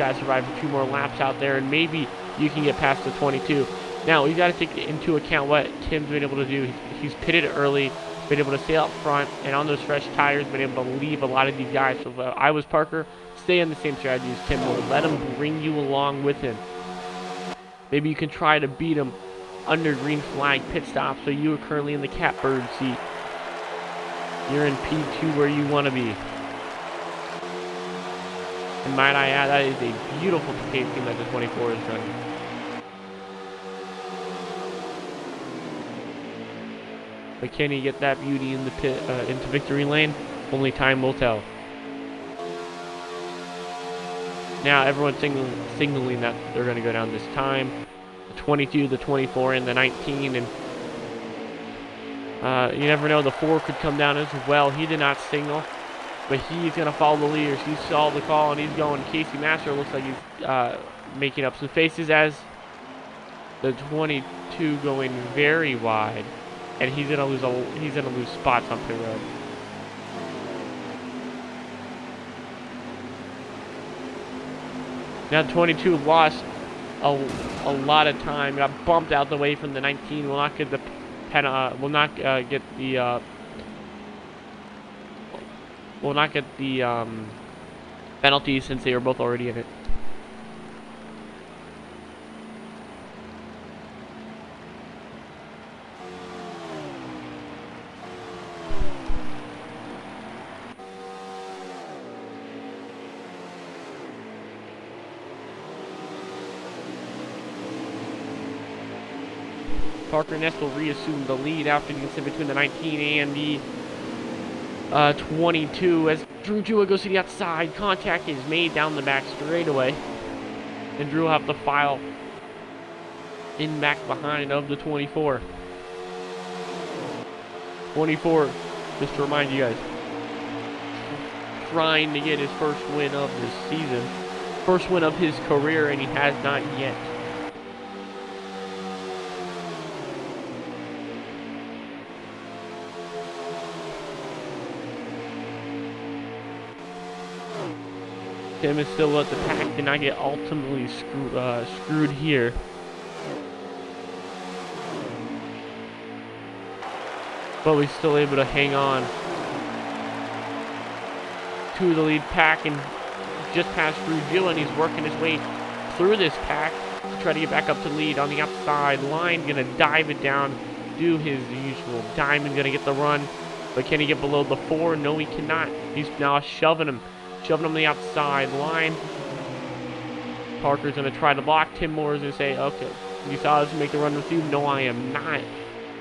guys survive a few more laps out there, and maybe you can get past the 22. Now, you got to take into account what Tim's been able to do. He's pitted early, been able to stay up front, and on those fresh tires, been able to leave a lot of these guys. So if I was Parker, stay on the same strategy as Tim will. Let him bring you along with him. Maybe you can try to beat him under green flag pit stop, so you are currently in the catbird seat. You're in P2 where you want to be. And might I add, that is a beautiful pacing that the 24 is running. But can he get that beauty in the pit, into victory lane? Only time will tell. Now everyone's signaling that they're going to go down this time. The 22, the 24, and the 19. And you never know, the 4 could come down as well. He did not signal, but he's going to follow the leaders. He saw the call, and he's going. Casey Master looks like he's making up some faces as the 22 going very wide, and he's going to lose spots on pit road. Now 22 lost a lot of time. Got bumped out the way from the 19. Will not get the penalty since they were both already in it. Parker Ness will reassume the lead after the incident between the 19 and the 22 as Drew Jua goes to the outside. Contact is made down the back straightaway, and Drew will have to file in back behind of the 24. 24, just to remind you guys, trying to get his first win of this season, first win of his career, and he has not yet. Tim is still at the pack, did not get ultimately screwed here. But we're still able to hang on to the lead pack and just past Drew Gill, and he's working his way through this pack to try to get back up to lead on the outside line. Gonna dive it down, do his usual. Diamond gonna get the run, but can he get below the 4? No, he cannot. He's now shoving him on the outside line. Parker's going to try to block. Tim Moore is going to say, okay, you saw us make the run with you? No, I am not.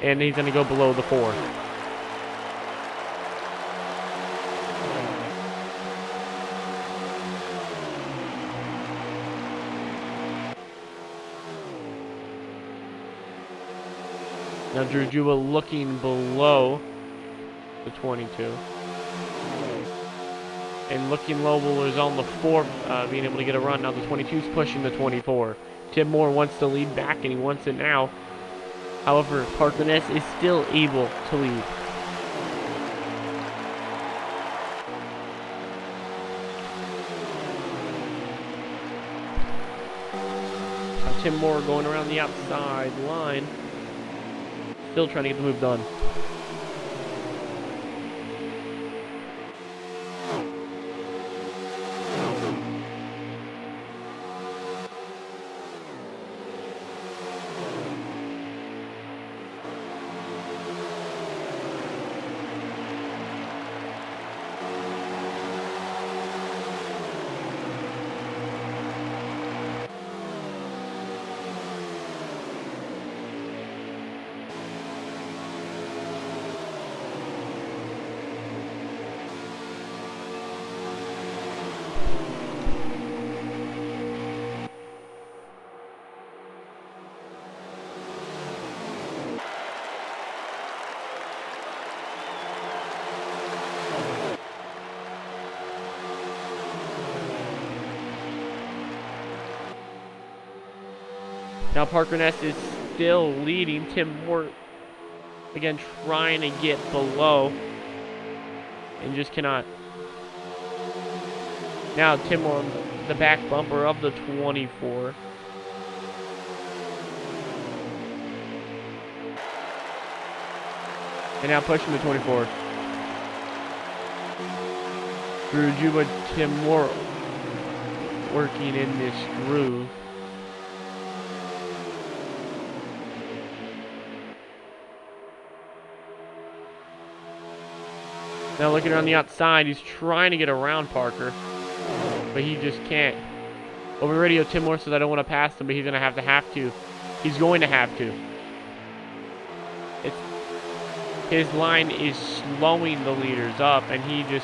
And he's going to go below the 4. Now Drew Jua looking below the 22. And looking low is on the 4, being able to get a run. Now the 22's pushing the 24. Tim Moore wants to lead back, and he wants it now. However, Parker Ness is still able to lead. Now Tim Moore going around the outside line. Still trying to get the move done. Now Parker Ness is still leading. Tim Moore, again, trying to get below and just cannot. Now Tim Moore the back bumper of the 24. And now pushing the 24. Through Juba Timur working in this groove. Now looking on the outside, he's trying to get around Parker, but he just can't. Over the radio, Timur says I don't want to pass him, but he's going to have to. He's going to have to. His line is slowing the leaders up, and he's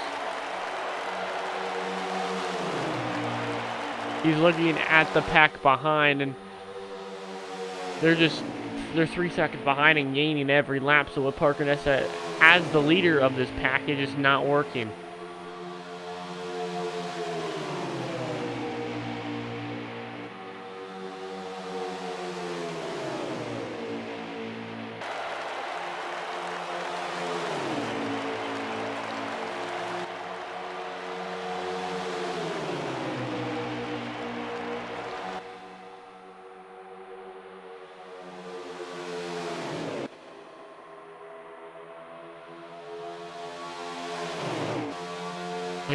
looking at the pack behind, and they're 3 seconds behind and gaining every lap. So with Parker Nessa as the leader of this pack, it's just not working.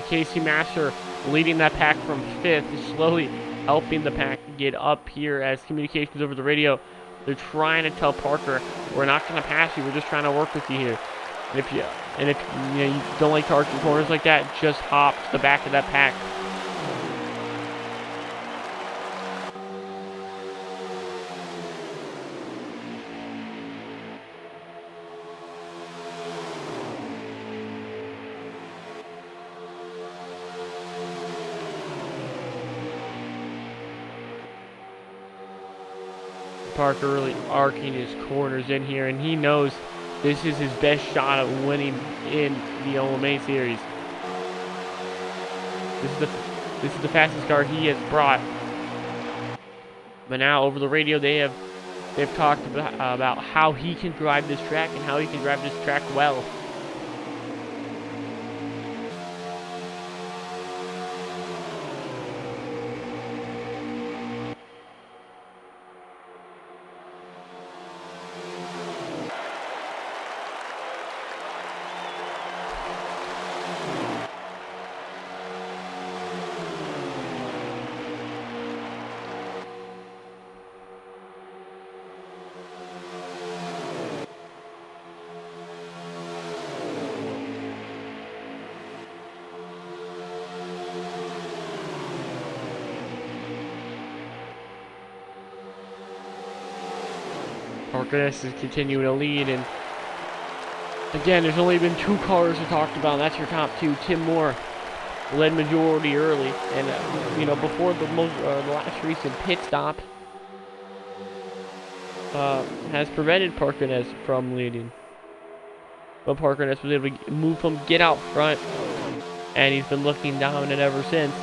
Casey Master leading that pack from 5th, slowly helping the pack get up here as communications over the radio. They're trying to tell Parker, we're not going to pass you, we're just trying to work with you here. And if you don't like targeting corners like that, just hop to the back of that pack. Parker really arcing his corners in here, and he knows this is his best shot at winning in the OMA series. This is the fastest car he has brought. But now over the radio they've talked about how he can drive this track and how he can drive this track well. Parker is continuing to lead, and again, there's only been 2 cars we talked about, and that's your top 2. Tim Moore led majority early, and before the last recent pit stop has prevented Parker Ness from leading. But Parker Ness was able to move him, get out front, and he's been looking dominant ever since.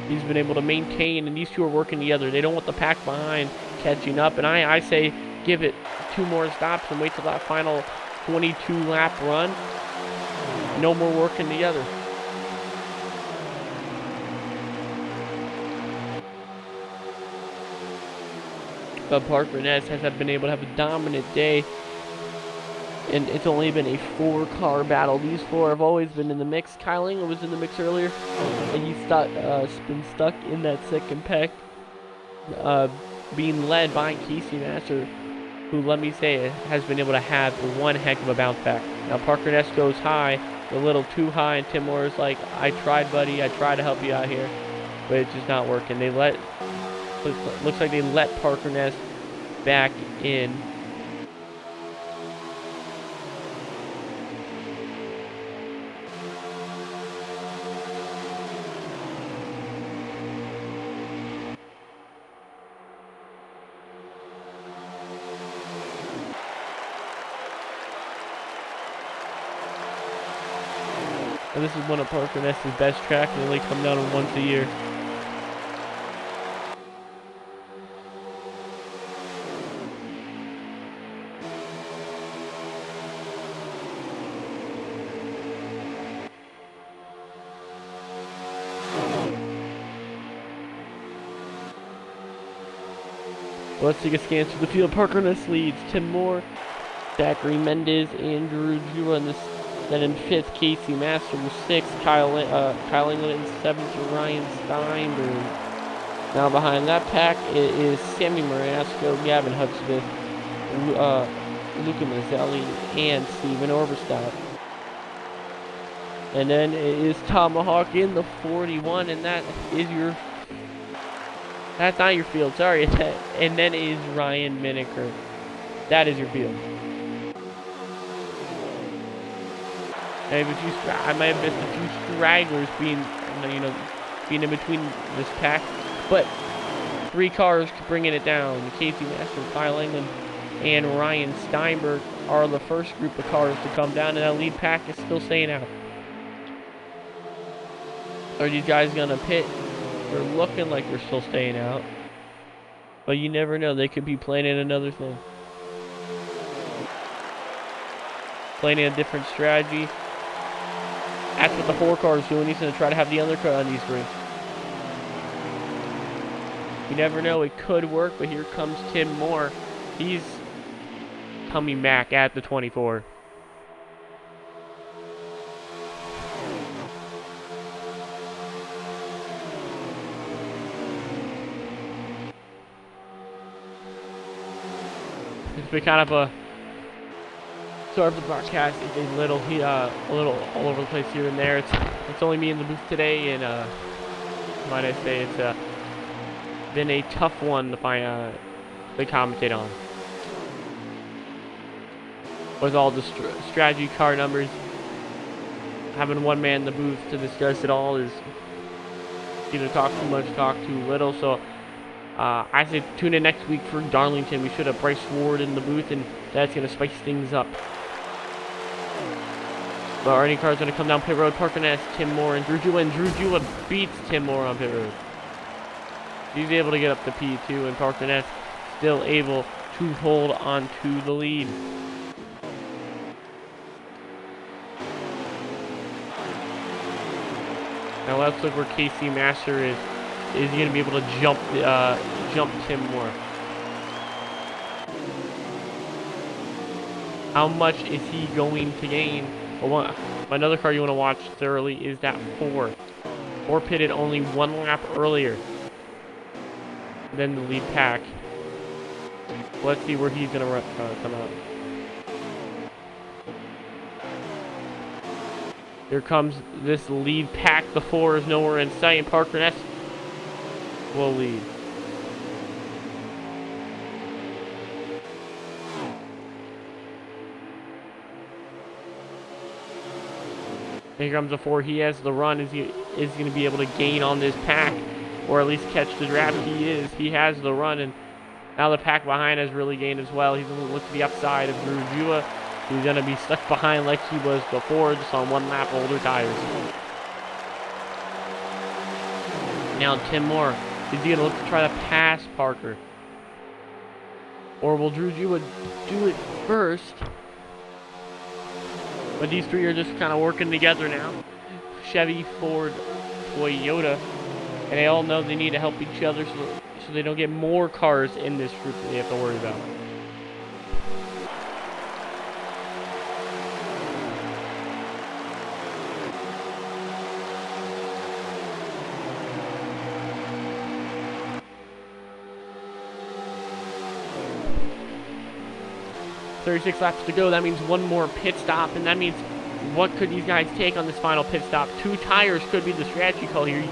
He's been able to maintain, and these two are working together. They don't want the pack behind catching up, and I say give it 2 more stops and wait till that final 22 lap run. No more working together. But Parker Ness has been able to have a dominant day, and it's only been a 4-car battle. These 4 have always been in the mix. Kyle Engel was in the mix earlier, and he's been stuck in that second pack, being led by Casey Master, who, let me say, has been able to have one heck of a bounce back. Now Parker Ness goes high, a little too high, and Tim Moore's like, I tried, buddy, I tried to help you out here, but it's just not working. Looks like they let Parker Ness back in. And this is one of Parker Ness's best tracks, and they only come down once a year. Let's take a scan through the field. Parker Ness leads. Tim Moore, Zachary Mendez, Andrew Jua in this. Then in 5th, Casey Master in 6th, Kyle England in 7th, Ryan Steinberg. Now behind that pack it is Sammy Marasco, Gavin Hudspeth, Luca Mazzelli, and Steven Orberstadt. And then it is Tomahawk in the 41, and that's not your field, sorry. And then it is Ryan Miniker. That is your field. I might have missed a few stragglers being in between this pack, but 3 cars bringing it down. Casey Master, Kyle England, and Ryan Steinberg are the first group of cars to come down, and that lead pack is still staying out. Are these guys gonna pit? They're looking like they're still staying out, but you never know. They could be planning another thing, planning a different strategy. That's what the 4 car is doing. He's going to try to have the undercut on these 3. You never know. It could work, but here comes Tim Moore. He's coming back at the 24. It's been kind of a... Sorry for the broadcast. It's a little all over the place here and there. It's only me in the booth today, and might I say it's been a tough one to find to commentate on. With all the strategy car numbers, having one man in the booth to discuss it all is either talk too much, talk too little. So I say tune in next week for Darlington. We should have Bryce Ward in the booth, and that's going to spice things up. But our car's going to come down pit road. Parker Ness, Tim Moore, and Drew Jua. And Drew Jua beats Tim Moore on pit road. He's able to get up to P2, and Parker Ness still able to hold on to the lead. Now let's look where Casey Master is. Is he going to be able to jump Tim Moore? How much is he going to gain? Well, another car you want to watch thoroughly is that 4. 4 pitted only 1 lap earlier than the lead pack. Let's see where he's going to come out. Here comes this lead pack. The 4 is nowhere in sight, and Parker Ness will lead. Here comes the 4. He has the run. Is going to be able to gain on this pack, or at least catch the draft? He has the run, and now the pack behind has really gained as well. He's going to look to the upside of Drew Jua. He's going to be stuck behind like he was before, just on 1 lap older tires. Now Tim Moore, is he going to look to try to pass Parker? Or will Drew Jua do it first? But these 3 are just kind of working together now. Chevy, Ford, Toyota. And they all know they need to help each other so they don't get more cars in this group that they have to worry about. .36 laps to go. That means 1 more pit stop, and that means what could these guys take on this final pit stop? 2 tires could be the strategy call here.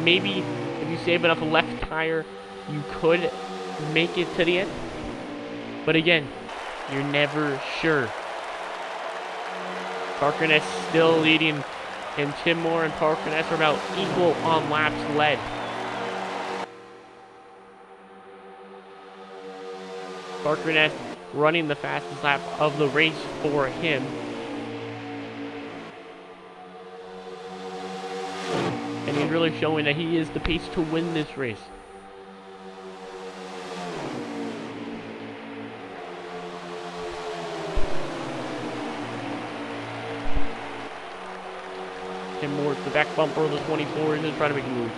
Maybe if you save enough left tire, you could make it to the end. But again, you're never sure. Parker Ness still leading, and Tim Moore and Parker Ness are about equal on laps led. Parker Ness running the fastest lap of the race for him. And he's really showing that he is the pace to win this race. Tim Moore to the back bumper of the 24. He's just trying to make a move.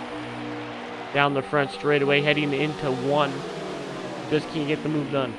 Down the front straightaway, heading into 1. Just can't get the move done.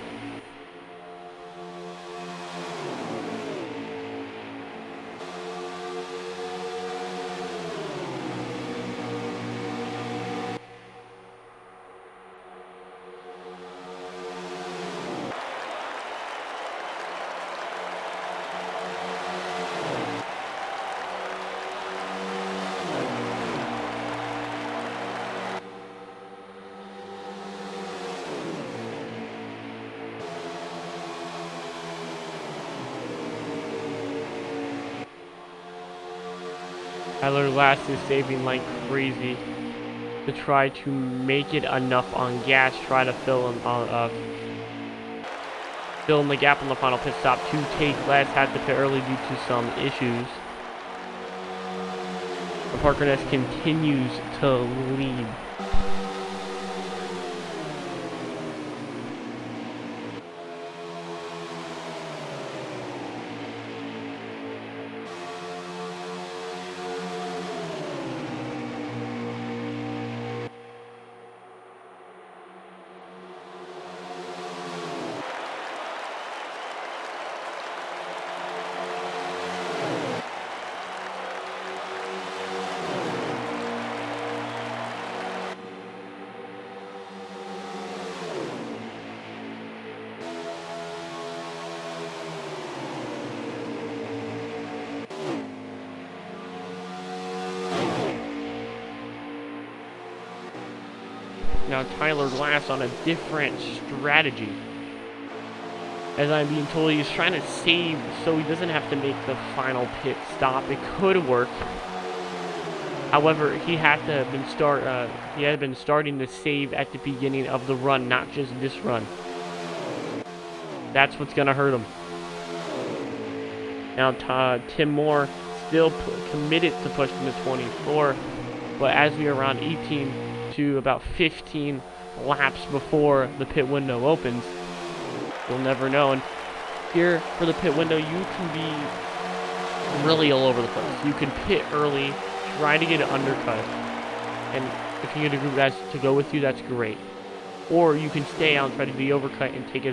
Tyler Last is saving like crazy to try to make it enough on gas, try to fill in the gap on the final pit stop to take Last had to pit early due to some issues. The Parker Nest continues to lead. Now Tyler Glass on a different strategy. As I'm being told, he's trying to save so he doesn't have to make the final pit stop. It could work. However, he had been starting to save at the beginning of the run, not just this run. That's what's gonna hurt him. Now Tim Moore still committed to pushing the 24, but as we are around 18 to about 15 laps before the pit window opens, you'll never know. And here for the pit window, you can be really all over the place. You can pit early, try to get an undercut, and if you get a group guys to go with you, that's great. Or you can stay out and try to do the overcut and take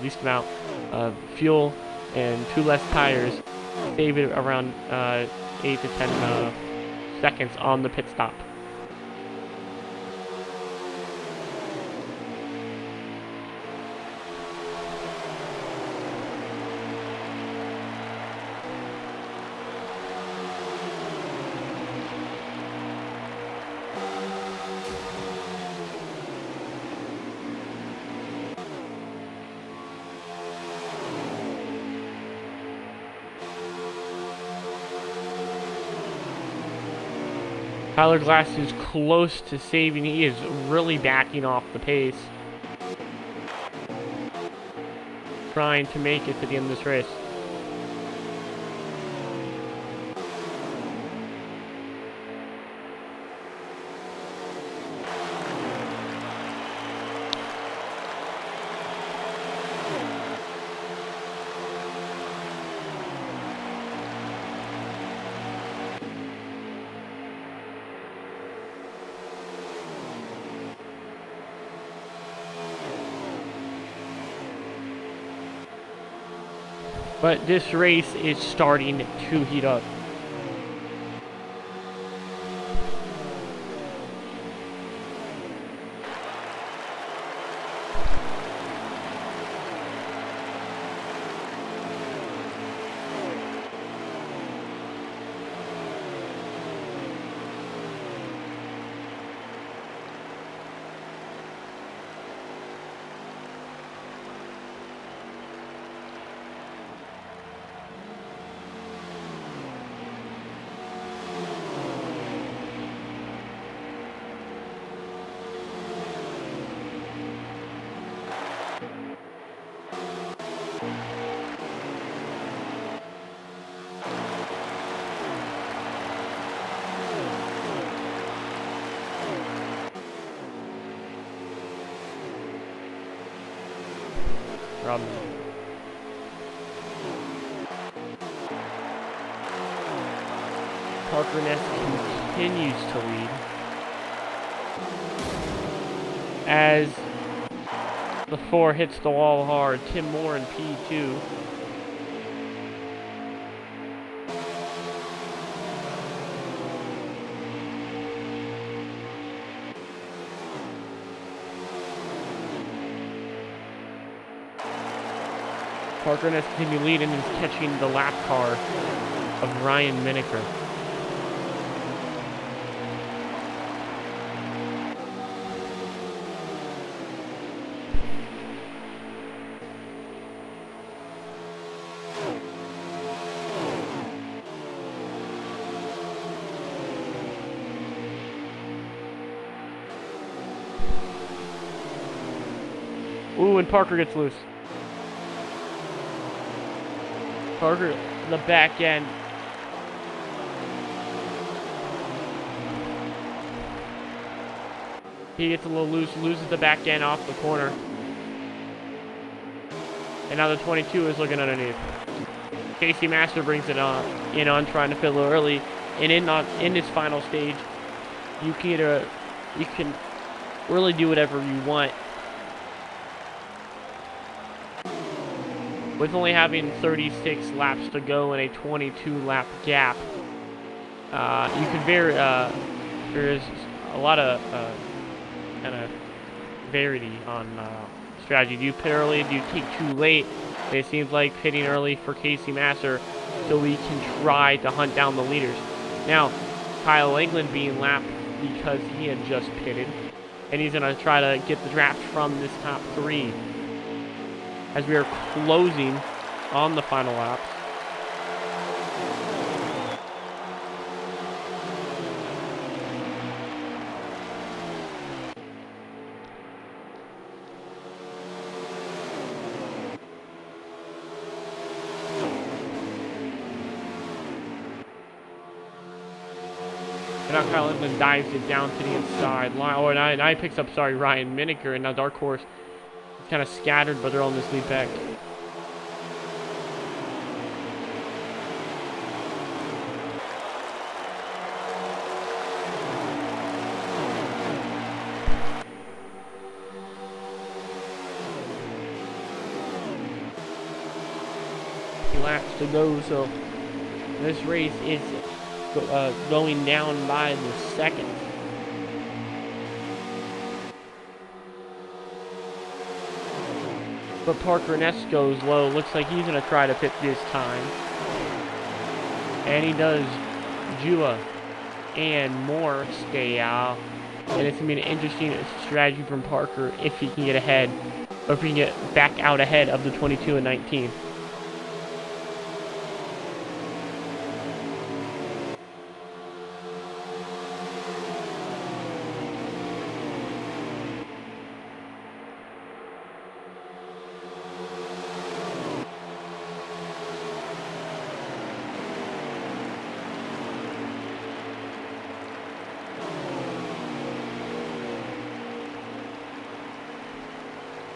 least amount of fuel and 2 less tires, save it around 8 to 10 seconds on the pit stop. Tyler Glass is close to saving. He is really backing off the pace, trying to make it to the end of this race. But this race is starting to heat up. Parker Ness continues to lead as The 4 hits the wall hard. Tim Moore in P2. Parker Ness continues leading and is catching the lap car of Ryan Miniker. Ooh, and Parker gets loose. Parker, the back end. He gets a little loose, loses the back end off the corner. And now the 22 is looking underneath. Casey Master brings it on, trying to fill early. And in this final stage, you can really do whatever you want. With only having 36 laps to go and a 22 lap gap, you can there's a lot of kind of variety on strategy. Do you pit early? Do you take too late? It seems like pitting early for Casey Master so we can try to hunt down the leaders. Now, Kyle England being lapped because he had just pitted, and he's going to try to get the draft from this top 3. As we are closing on the final laps. And now Kyle England dives it down to the inside line. Oh, and I picks up, Ryan Miniker, and now Dark Horse kind of scattered, but they're on this lead back. Laps to go, so this race is going down by the second. But Parker Ness goes low. Looks like he's going to try to pit this time. And he does. Jua and Moore stay out. And it's going to be an interesting strategy from Parker if he can get ahead. Or if he can get back out ahead of the 22 and 19.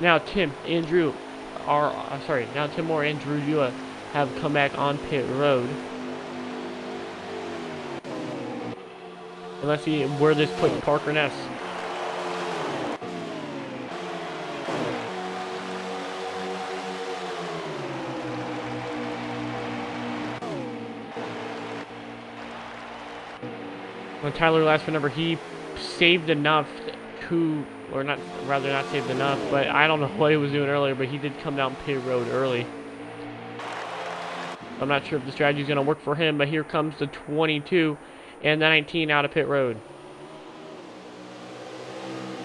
Now Tim Moore and Drew Jua have come back on pit road. And let's see where this puts Parker Ness. When Tyler Lasper number, he saved enough to, or not saved enough, but I don't know what he was doing earlier, but he did come down pit road early. I'm not sure if the strategy is going to work for him, but here comes the 22 and the 19 out of pit road.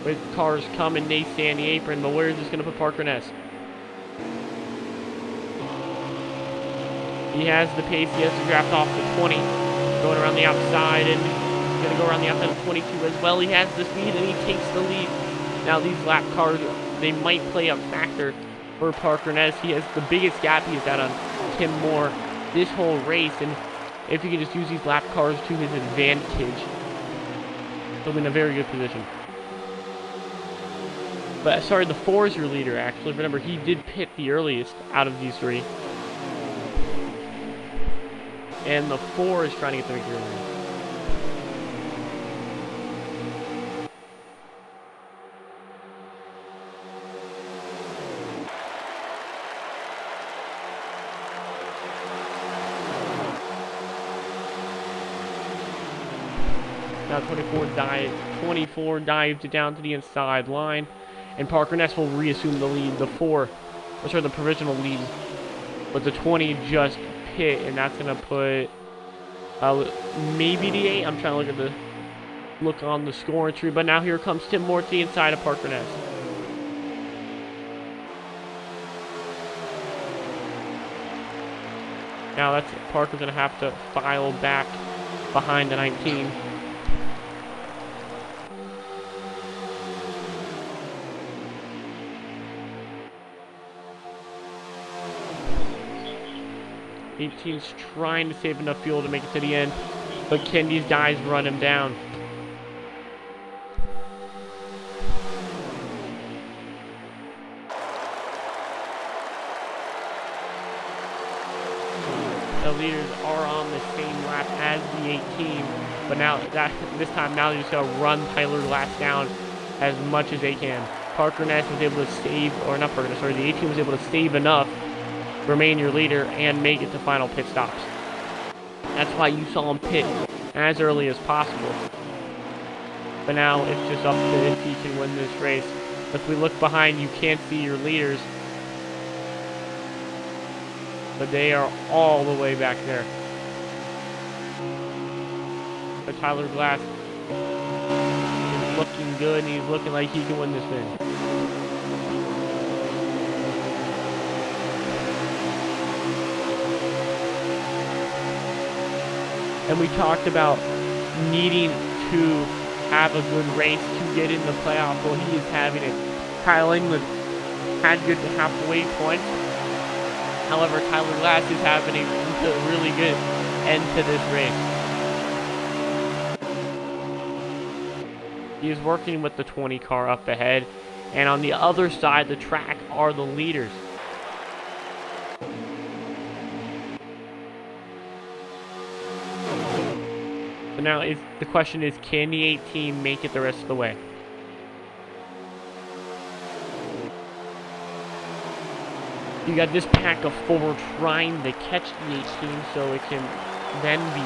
With cars coming, they stay on the apron, but where is this going to put Parker Ness? He has the pace, he has to draft off the 20, going around the outside, and he's going to go around the outside of 22 as well. He has the speed, and he takes the lead. Now these lap cars, they might play a factor for Parker Ness. He has the biggest gap he's had on Tim Moore this whole race, and if he can just use these lap cars to his advantage, he'll be in a very good position. But the 4 is your leader, actually. Remember, he did pit the earliest out of these 3. And the 4 is trying to get the victory lane. Now 24 dived down to the inside line, and Parker Ness will reassume the lead, the provisional lead. But the 20 just pit, and that's gonna put maybe the 8. I'm trying to look on the scoring tree, but now here comes Tim Morty inside of Parker Ness. Now that's Parker's gonna have to file back behind the 19. Team's trying to save enough fuel to make it to the end, but can these guys run him down? The leaders are on the same lap as the 18, but this time they just gotta run Tyler Glass down as much as they can. Parker Ness was able to save, or not Parker Ness, sorry, the 18 was able to save enough, remain your leader, and make it to final pit stops. That's why you saw him pit as early as possible. But now it's just up to if he can win this race. If we look behind, you can't see your leaders, but they are all the way back there. But Tyler Glass is looking good, and he's looking like he can win this thing. And we talked about needing to have a good race to get in the playoff. Well, he is having it. Kyle England had good halfway points. However, Tyler Glass is having a really good end to this race. He is working with the 20 car up ahead. And on the other side of the track are the leaders. So now the question is, can the 18 make it the rest of the way? You got this pack of 4 trying to catch the 18 so it can then be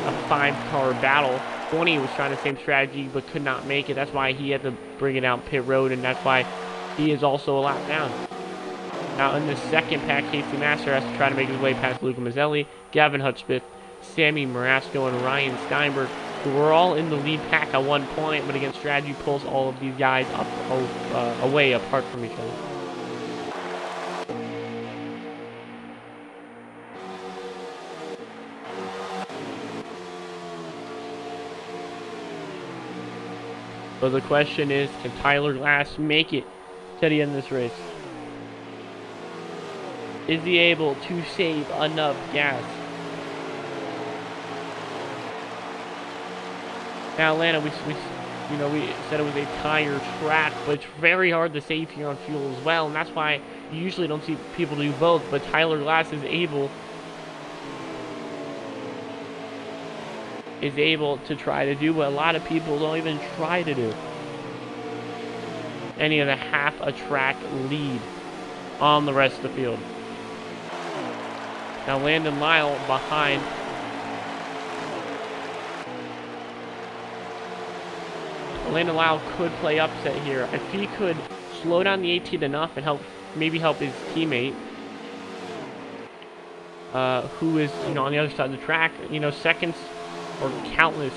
a 5-car battle. 20 was trying the same strategy but could not make it. That's why he had to bring it out pit road, and that's why he is also a lap down. Now in the second pack, Casey Master has to try to make his way past Luca Mazzelli, Gavin Hutchbith, Sammy Marasco, and Ryan Steinberg, who were all in the lead pack at one point, but again, strategy pulls all of these guys up away apart from each other. So the question is, can Tyler Glass make it to the end of this race? Is he able to save enough gas? Now Atlanta, we said it was a tire track, but it's very hard to save here on fuel as well, and that's why you usually don't see people do both, but Tyler Glass is able to try to do what a lot of people don't even try to do. Any of the half a track lead on the rest of the field. Now Landon Lyle behind. Landon Lyle could play upset here. If he could slow down the 18 enough and maybe help his teammate, who is on the other side of the track, seconds or countless,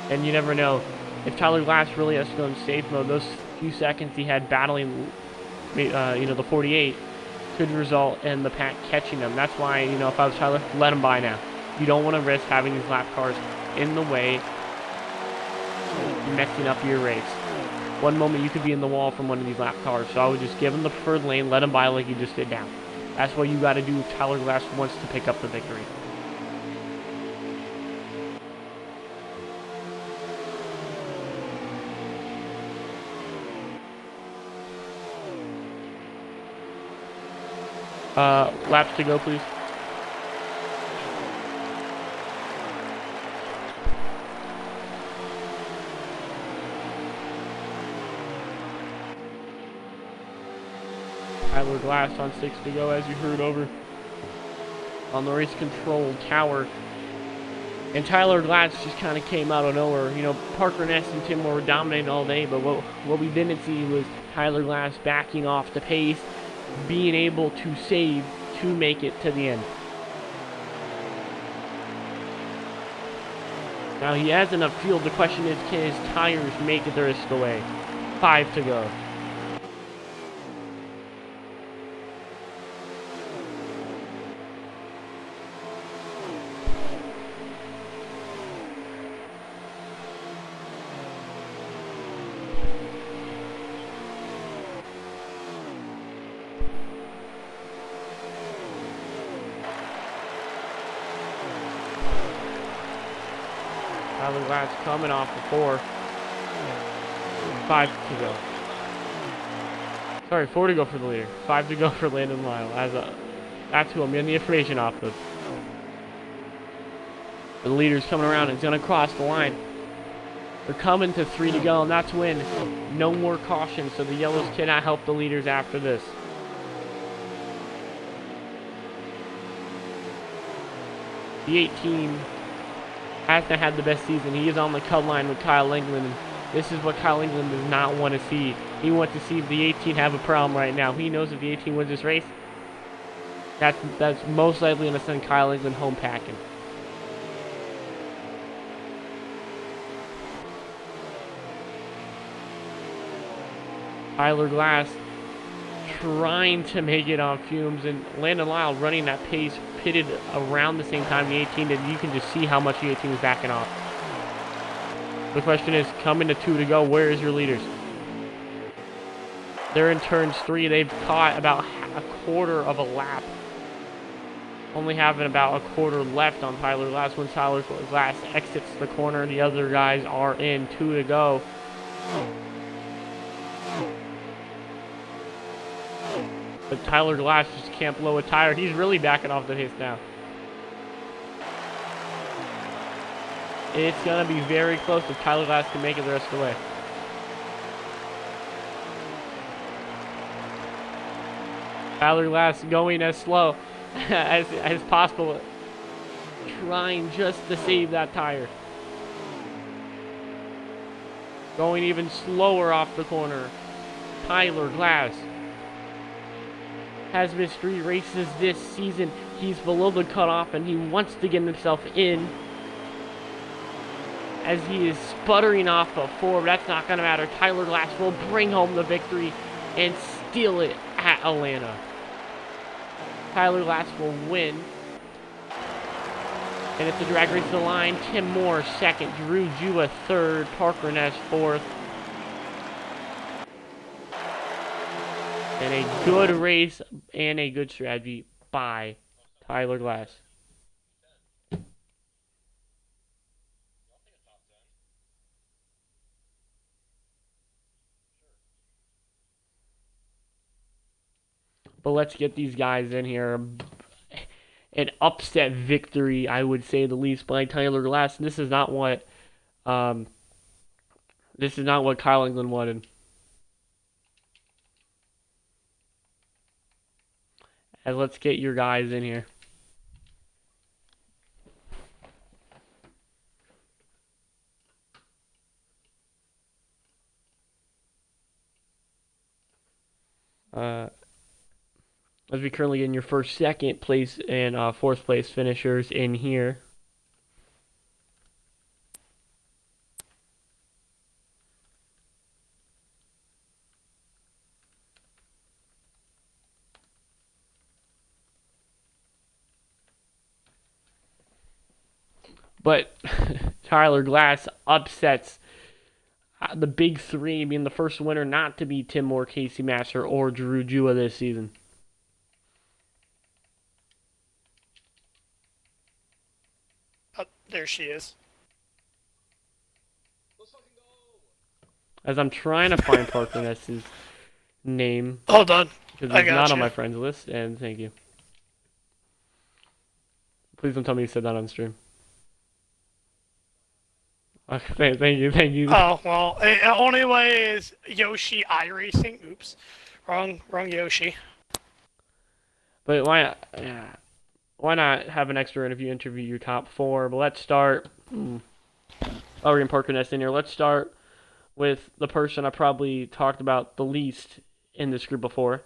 and you never know. If Tyler Glass really has to go in safe mode, those few seconds he had battling, the 48 could result in the pack catching them. That's why, if I was Tyler, let him by now. You don't want to risk having these lap cars in the way, messing up your race. One moment you could be in the wall from one of these lap cars, so I would just give him the preferred lane, let him by like you just did now. That's what you got to do if Tyler Glass wants to pick up the victory. Laps to go, please. Tyler Glass on 6 to go, as you heard over on the race control tower. And Tyler Glass just kind of came out of nowhere. You know, Parker Ness and Tim were dominating all day, but what we didn't see was Tyler Glass backing off the pace, being able to save to make it to the end. Now he has enough fuel. The question is, can his tires make it the rest of the way? 5 to go. Tyler Glass coming off the 4. 5 to go. Sorry, 4 to go for the leader. 5 to go for Landon Lyle. That's who I'm getting the information off of. The leader's coming around. It's going to cross the line. They're coming to 3 to go, and that's when no more caution, so the yellows cannot help the leaders after this. The 18 hasn't had the best season. He is on the cut line with Kyle England. This is what Kyle England does not want to see. He wants to see the 18 have a problem right now. He knows if the 18 wins this race, that's most likely going to send Kyle England home packing. Tyler Glass trying to make it on fumes, and Landon Lyle running that pace, pitted around the same time the 18 did. You can just see how much the 18 is backing off. The question is, coming to 2 to go, where is your leaders? They're in turns 3. They've caught about a quarter of a lap. Only having about a quarter left on Tyler Glass. When Tyler Glass exits the corner, the other guys are in. 2 to go. But Tyler Glass just can't blow a tire. He's really backing off the pace now. It's going to be very close if Tyler Glass can make it the rest of the way. Tyler Glass going as slow as possible, trying just to save that tire. Going even slower off the corner. Tyler Glass has missed 3 races this season. He's below the cutoff and he wants to get himself in, as he is sputtering off a 4, but that's not going to matter. Tyler Glass will bring home the victory and steal it at Atlanta. Tyler Glass will win. And it's a drag race to the line. Tim Moore second, Drew Jua third, Parker Ness fourth. And a good race and a good strategy by Tyler Glass. But let's get these guys in here. An upset victory, I would say the least, by Tyler Glass. This is not what Kyle England wanted. And let's get your guys in here. As we currently in your first, second place, and fourth place finishers in here. But Tyler Glass upsets the big 3, being the first winner not to be Tim Moore, Casey Master, or Drew Jua this season. There she is. As I'm trying to find Parker Ness's name. Hold on. Because he's not on my friends list, and thank you. Please don't tell me you said that on stream. Okay, thank you. Oh, well, the only way is Yoshi iRacing. Oops. Wrong Yoshi. But why? Yeah. why not have an extra interview your top four? But let's start. Oh, we're in Parker Nest in here. Let's start with the person I probably talked about the least in this group before.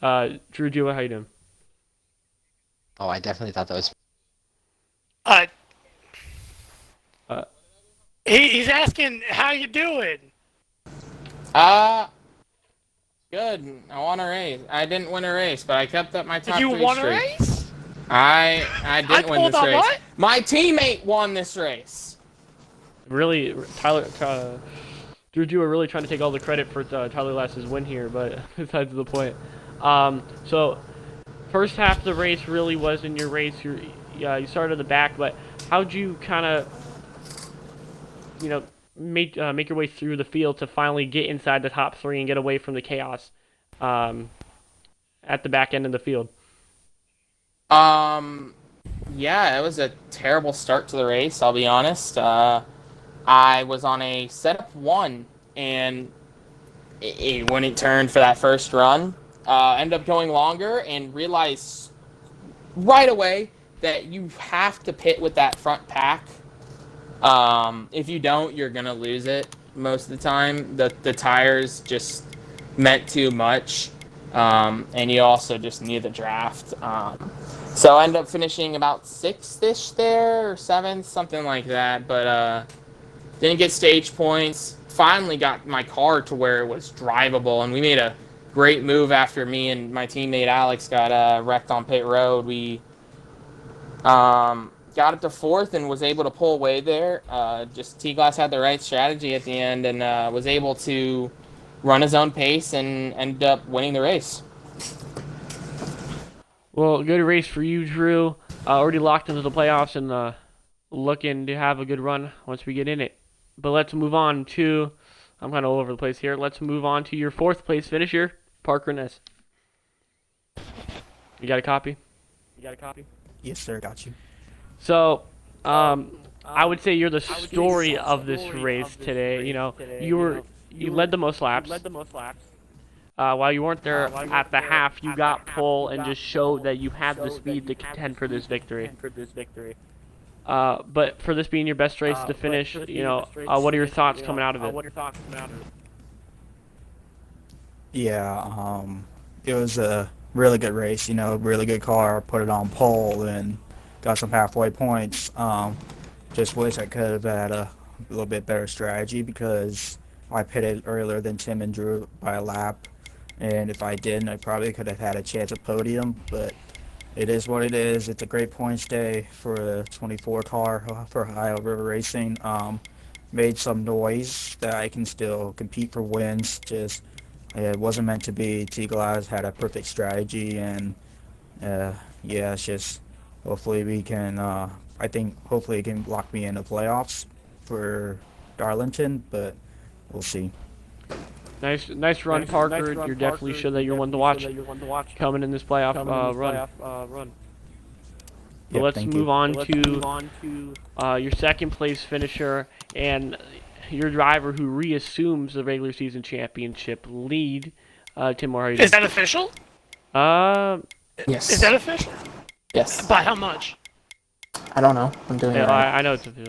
Drew Jua, how you doing? Oh, I definitely thought that was. Uh, Uh, he's asking how you doing. Uh, Good. I won a race. I didn't win a race, but I kept up my top Did you three won a streak. race? I didn't win pulled this up race. what? My teammate won this race. really, Drew Jua really trying to take all the credit for Tyler Lass's win here, but besides the point. So first half of the race really wasn't your race. You started at the back, but how'd you kind of, make your way through the field to finally get inside the top three and get away from the chaos at the back end of the field? Yeah, it was a terrible start to the race, I'll be honest. I was on a setup one, and when it turned for that first run, ended up going longer and realized right away that you have to pit with that front pack. If you don't, you're gonna lose it most of the time. The tires just meant too much, and you also just need the draft. So I ended up finishing about 6th-ish there, or 7th, something like that. But didn't get stage points. Finally got my car to where it was drivable, and we made a great move after me and my teammate Alex got wrecked on pit road. We got it to 4th and was able to pull away there. Just T-Glass had the right strategy at the end and was able to run his own pace and ended up winning the race. Well, good race for you, Drew. Already locked into the playoffs and looking to have a good run once we get in it. But let's move on to, I'm kind of all over the place here. Let's move on to your 4th place finisher, Parker Ness. You got a copy? Yes, sir. Got you. So, I would say you're the story of this race today. You led the most laps. While you weren't there at the half, you got pole and just showed that you had the speed to contend for this victory. But for this being your best race to finish, what are your thoughts coming out of it? Yeah, it was a really good race. Really good car. Put it on pole and got some halfway points. Just wish I could have had a little bit better strategy because I pitted earlier than Tim and Drew by a lap, and if I didn't, I probably could have had a chance at podium. But it is what it is. It's a great points day for the 24 car for Ohio River Racing. Made some noise that I can still compete for wins. Just it wasn't meant to be. T-Glass had a perfect strategy, and yeah, it's just hopefully we can. I think hopefully it can lock me in the playoffs for Darlington, but we'll see. Nice run, Parker. You're definitely sure that you're one to watch coming in this playoff run. But Yep, let's thank move you. on to your 2nd place finisher and your driver who reassumes the regular season championship lead. Tim Moore, how you doing? Is that official? Yes. Is that official? Yes. By how much? I don't know. I'm doing it Yeah, right. I know it's a few.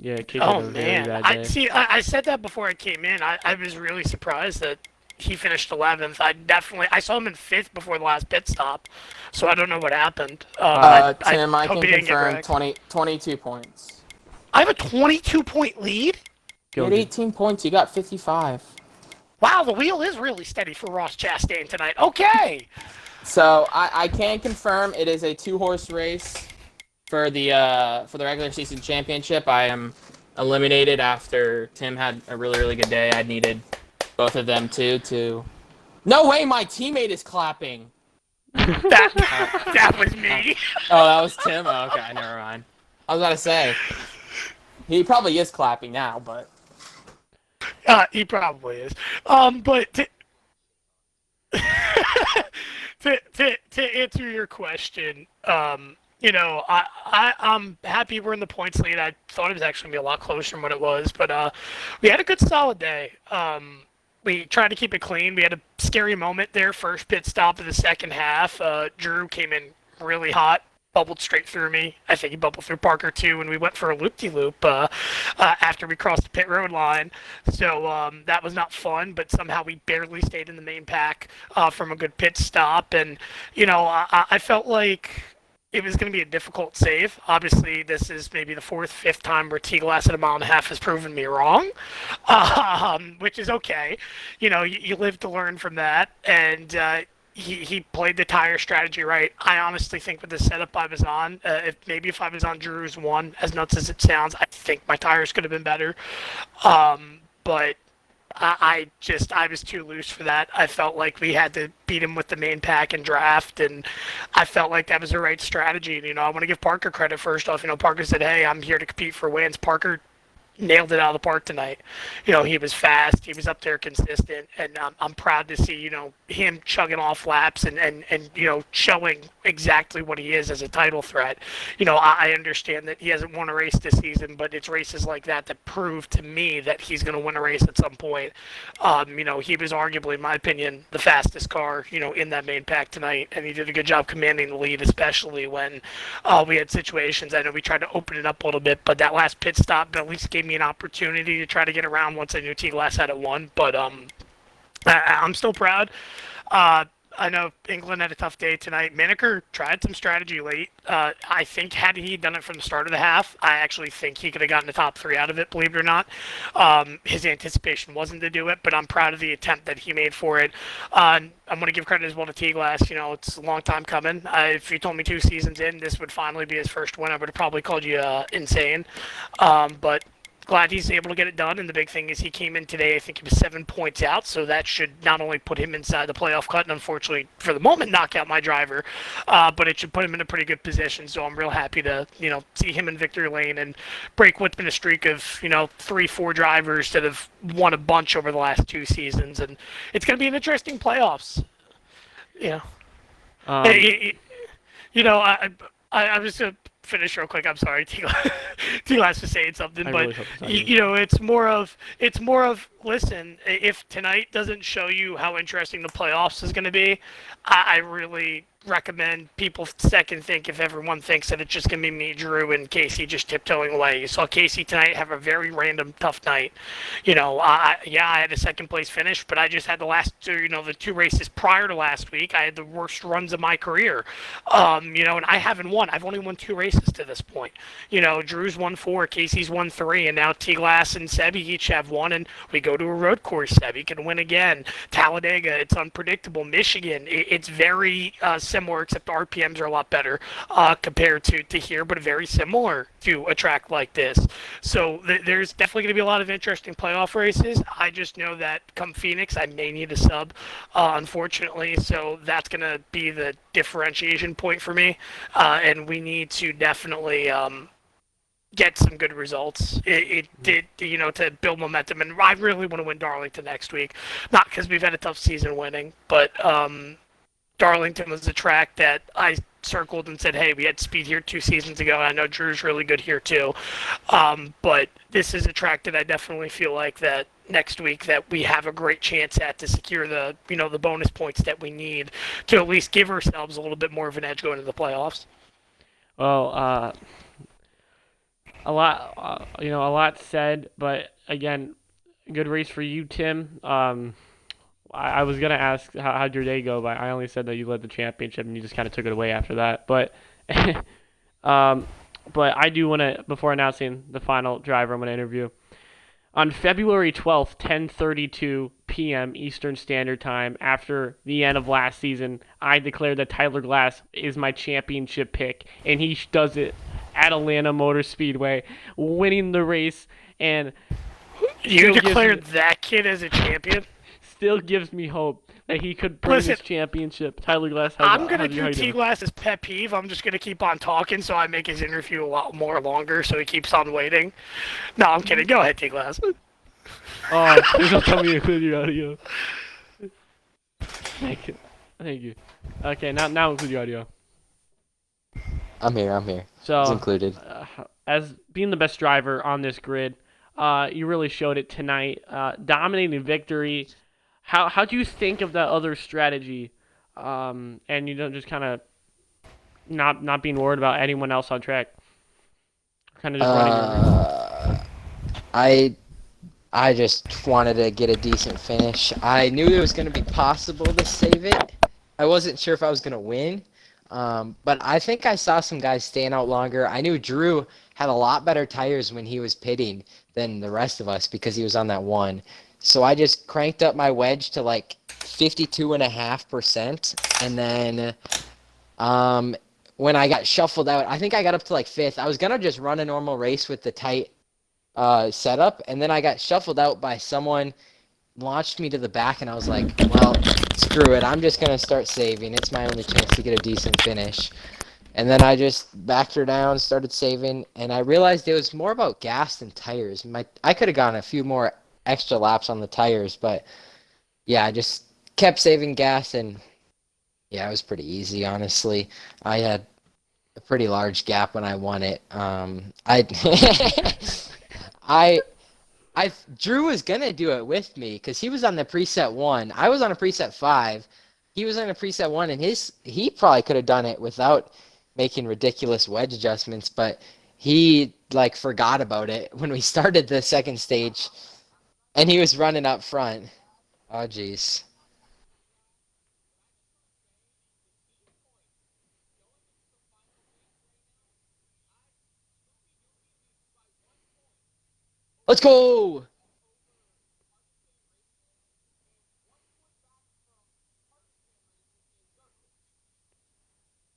Yeah, Kate had Oh a very man, bad day. I said that before I came in. I was really surprised that he finished 11th. I saw him in 5th before the last pit stop, so I don't know what happened. Tim, I hope can he didn't get confirm wrecked. 22 points. I have a 22-point lead. You had 18 points. You got 55. Wow, the wheel is really steady for Ross Chastain tonight. Okay. So I can confirm it is a 2-horse race for the regular season championship. I am eliminated after Tim had a really good day. I needed both of them to. No way, my teammate is clapping. That was me. Oh, that was Tim. Oh, okay, never mind. I was about to say he probably is clapping now, but He probably is. But to answer your question, I'm happy we're in the points lead. I thought it was actually gonna be a lot closer than what it was, but we had a good solid day. We tried to keep it clean. We had a scary moment there, first pit stop of the second half. Drew came in really hot bubbled straight through me. I think he bubbled through Parker too when we went for a loop-de-loop after we crossed the pit road line. So that was not fun, but somehow we barely stayed in the main pack from a good pit stop. And, I felt like it was going to be a difficult save. Obviously, this is maybe the fourth, fifth time where T-Glass at a mile and a half has proven me wrong, which is okay. You live to learn from that. And he played the tire strategy right. I honestly think with the setup I was on, if I was on Drew's one, as nuts as it sounds, I think my tires could have been better. But I was too loose for that. I felt like we had to beat him with the main pack and draft, and I felt like that was the right strategy. And, I want to give Parker credit first off. Parker said, "Hey, I'm here to compete for wins." Parker nailed it out of the park tonight. He was fast, he was up there consistent, and I'm proud to see, him chugging off laps and showing exactly what he is as a title threat. I understand that he hasn't won a race this season, but it's races like that that prove to me that he's going to win a race at some point. He was arguably, in my opinion, the fastest car, in that main pack tonight, and he did a good job commanding the lead, especially when we had situations. I know we tried to open it up a little bit, but that last pit stop at least gave me an opportunity to try to get around once I knew T-Glass had it won. But I'm still proud. I know England had a tough day tonight. Maneker tried some strategy late. I think had he done it from the start of the half, I actually think he could have gotten the top three out of it, believe it or not. His anticipation wasn't to do it, but I'm proud of the attempt that he made for it. I'm going to give credit as well to T-Glass. It's a long time coming. If you told me 2 seasons in this would finally be his first win, I would have probably called you insane. But glad he's able to get it done, and the big thing is he came in today, I think he was 7 points out, so that should not only put him inside the playoff cut and unfortunately for the moment knock out my driver, but it should put him in a pretty good position. So I'm real happy to see him in victory lane and break what's been a streak of 3-4 drivers that have won a bunch over the last 2 seasons, and it's going to be an interesting playoffs. I was going to finish real quick. I'm sorry, T-Glass was saying something, but really it's more of listen. If tonight doesn't show you how interesting the playoffs is going to be, I really recommend people second think if everyone thinks that it's just going to be me, Drew, and Casey just tiptoeing away. You saw Casey tonight have a very random tough night. I had a second place finish, but I just had the 2 races prior to last week. I had the worst runs of my career. And I haven't won. I've only won 2 races to this point. Drew's won 4, Casey's won 3, and now T-Glass and Sebi each have 1, and we go to a road course. Sebi can win again. Talladega, it's unpredictable. Michigan, it's very similar, except the RPMs are a lot better compared to here, but very similar to a track like this. So there's definitely going to be a lot of interesting playoff races. I just know that come Phoenix, I may need a sub, unfortunately. So that's going to be the differentiation point for me, and we need to definitely get some good results. It did, to build momentum, and I really want to win Darlington next week, not because we've had a tough season winning, but Darlington was a track that I circled and said, hey, we had speed here 2 seasons ago, and I know Drew's really good here too. But this is a track that I definitely feel like that next week that we have a great chance at to secure the the bonus points that we need to at least give ourselves a little bit more of an edge going into the playoffs. Well, a lot said, but again, good race for you, Tim. I was going to ask how'd your day go, but I only said that you led the championship and you just kind of took it away after that. But but I do want to, before announcing the final driver I'm going to interview, on February 12th, 10:32 p.m. Eastern Standard Time, after the end of last season, I declared that Tyler Glass is my championship pick, and he does it at Atlanta Motor Speedway, winning the race, and you declared that kid as a champion? Still gives me hope that he could bring this championship. Tyler Glass, I'm going to do T-Glass's pet peeve. I'm just going to keep on talking so I make his interview a lot more longer so he keeps on waiting. No, I'm kidding. Go ahead, T-Glass. Oh, please don't tell me to include your audio. Thank you. Okay, now include your audio. I'm here. So, it's included. As being the best driver on this grid, you really showed it tonight. Dominating victory. How do you think of that other strategy? And just kind of not being worried about anyone else on track? Kind of just running your race. I I just wanted to get a decent finish. I knew it was going to be possible to save it. I wasn't sure if I was going to win, but I think I saw some guys staying out longer. I knew Drew had a lot better tires when he was pitting than the rest of us because he was on that one. So I just cranked up my wedge to like 52.5%, and then when I got shuffled out, I think I got up to like fifth. I was gonna just run a normal race with the tight setup, and then I got shuffled out by someone, launched me to the back, and I was like, well, screw it. I'm just gonna start saving. It's my only chance to get a decent finish. And then I just backed her down, started saving, and I realized it was more about gas than tires. I could have gone a few more extra laps on the tires, but yeah, I just kept saving gas, and yeah, it was pretty easy, honestly. I had a pretty large gap when I won it. I Drew was gonna do it with me because he was on the preset 1. I was on a preset 5. He was on a preset 1, and he probably could have done it without making ridiculous wedge adjustments, but he like forgot about it when we started the second stage, and he was running up front. Oh jeez. Let's go!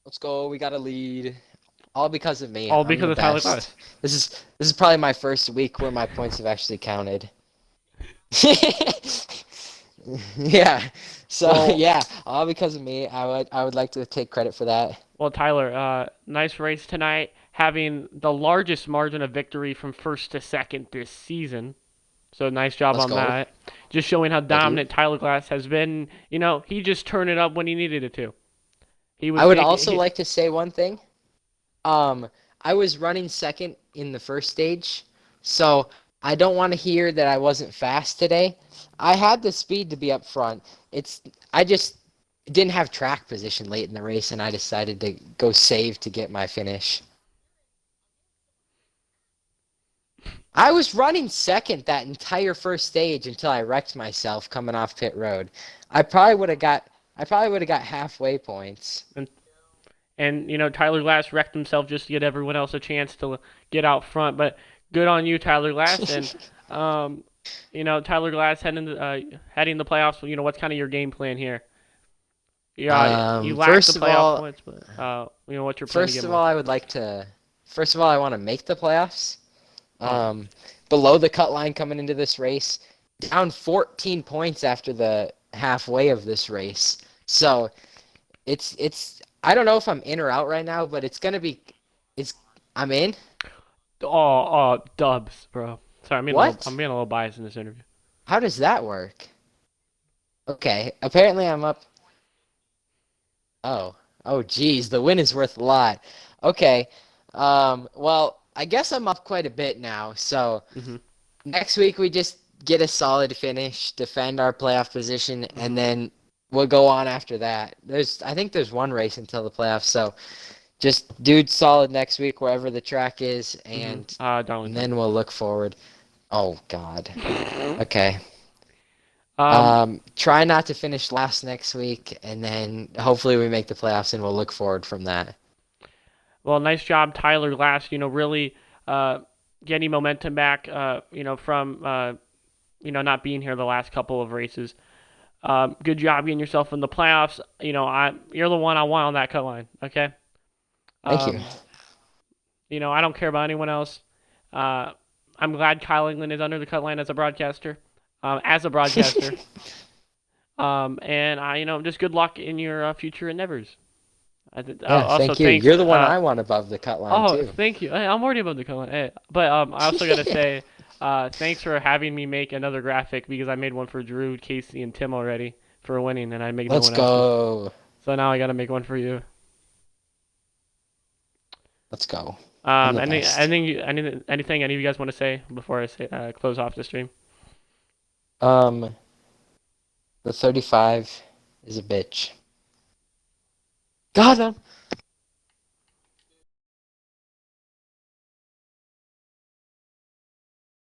Let's go. We got a lead. All because of me. All I'm because the of Tyler best. Glass. This is probably my first week where my points have actually counted. Yeah. So Well- yeah, all because of me. I would like to take credit for that. Well, Tyler, nice race tonight, having the largest margin of victory from first to second this season. So nice job Let's on go. that. Just showing how you. dominant Tyler Glass has been. You know, he just turned it up when he needed it to. He was I would making- also he- like to say one thing. I was running second in the first stage, so I don't want to hear that I wasn't fast today. I had the speed to be up front. I just didn't have track position late in the race, and I decided to go save to get my finish. I was running second that entire first stage until I wrecked myself coming off pit road. I probably would have got halfway points. And, you know, Tyler Glass wrecked himself just to get everyone else a chance to get out front. But good on you, Tyler Glass. And, you know, Tyler Glass heading the playoffs. You know, what's kind of your game plan here? Yeah, you lack First the of playoff all- points, but, you know, what's your plan to First get of more? all, I want to make the playoffs. Below the cut line coming into this race, down 14 points after the halfway of this race. So it's I don't know if I'm in or out right now, but I'm in. Dubs, bro. Sorry, What? I'm being a little biased in this interview. How does that work? Okay, apparently I'm up. Oh geez, the win is worth a lot. Okay, well, I guess I'm up quite a bit now. So Mhm. next week we just get a solid finish, defend our playoff position, Mm-hmm. and then we'll go on after that. I think there's one race until the playoffs, so just do solid next week wherever the track is, and Darlington. then we'll look forward. Oh God. Okay. Try not to finish last next week, and then hopefully we make the playoffs, and we'll look forward from that. Well, nice job, Tyler Glass. You know, really getting momentum back. You know, from you know, not being here the last couple of races. Good job getting yourself in the playoffs. You know, you're the one I want on that cut line. Okay. Thank you. You know, I don't care about anyone else. I'm glad Kyle England is under the cut line as a broadcaster. And you know, just good luck in your future endeavors. Yeah, thank you. Thanks, You're the one I want above the cut line too. thank you. Hey, I'm already above the cut line. Hey, but I also gotta say, thanks for having me make another graphic because I made one for Drew, Casey, and Tim already for winning, and I make no Let's one else. go. So now I gotta make one for you. Let's go. I'm the best. Anything any of you guys want to say before I say close off the stream? The 35 is a bitch. Got him.